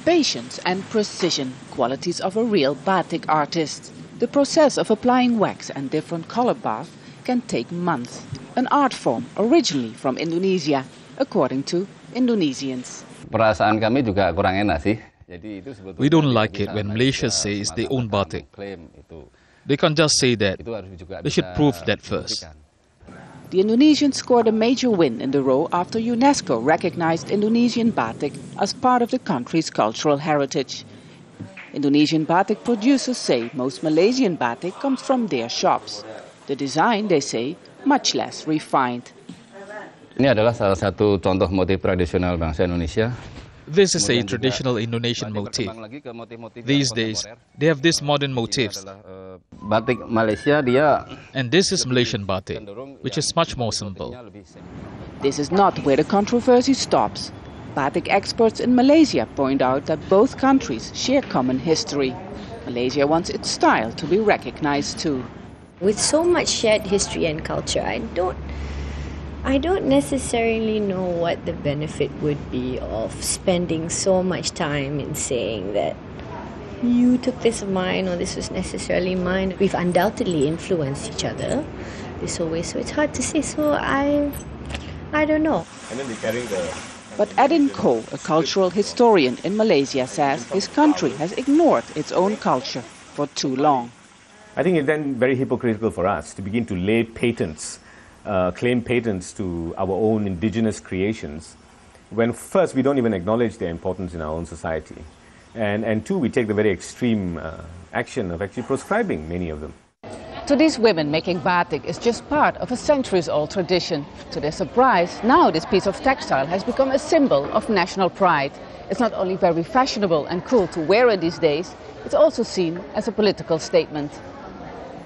Patience and precision, qualities of a real batik artist. The process of applying wax and different color bath can take months. An art form originally from Indonesia, according to Indonesians. Perasaan kami juga kurang enak sih. We don't like it when Malaysia says they own batik. They can't just say that. They should prove that first. The Indonesians scored a major win in the row after UNESCO recognized Indonesian batik as part of the country's cultural heritage. Indonesian batik producers say most Malaysian batik comes from their shops. The design, they say, much less refined. Ini adalah salah satu contoh motif tradisional bangsa Indonesia. This is a traditional Indonesian motif. These days, they have these modern motifs. Batik Malaysia dia. And this is Malaysian batik, which is much more simple. This is not where the controversy stops. Batik experts in Malaysia point out that both countries share common history. Malaysia wants its style to be recognized too. With so much shared history and culture, I don't necessarily know what the benefit would be of spending so much time in saying that you took this of mine or this was necessarily mine. We've undoubtedly influenced each other this whole way, so it's hard to say. So I don't know. But EDDIN KHOO, a cultural historian in Malaysia, says his country has ignored its own culture for too long. I think it's then very hypocritical for us to begin to lay patents, claim patents to our own indigenous creations, when first we don't even acknowledge their importance in our own society. And two, we take the very extreme action of actually proscribing many of them. To these women, making batik is just part of a centuries-old tradition. To their surprise, now this piece of textile has become a symbol of national pride. It's not only very fashionable and cool to wear it these days, it's also seen as a political statement.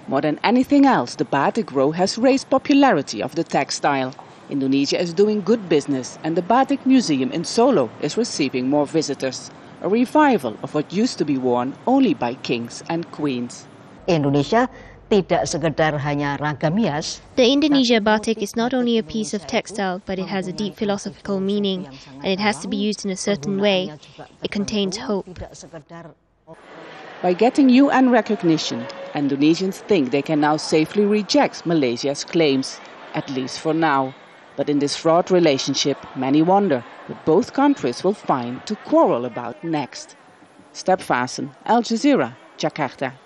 More than anything else, the batik row has raised popularity of the textile. Indonesia is doing good business, and the Batik Museum in Solo is receiving more visitors. A revival of what used to be worn only by kings and queens. Indonesia tidak sekedar hanya ragam hias. The Indonesia batik is not only a piece of textile, but it has a deep philosophical meaning, and it has to be used in a certain way. It contains hope. By getting UN recognition, Indonesians think they can now safely reject Malaysia's claims, at least for now. But in this fraught relationship, many wonder what both countries will find to quarrel about next. Vaessen, Al Jazeera, Jakarta.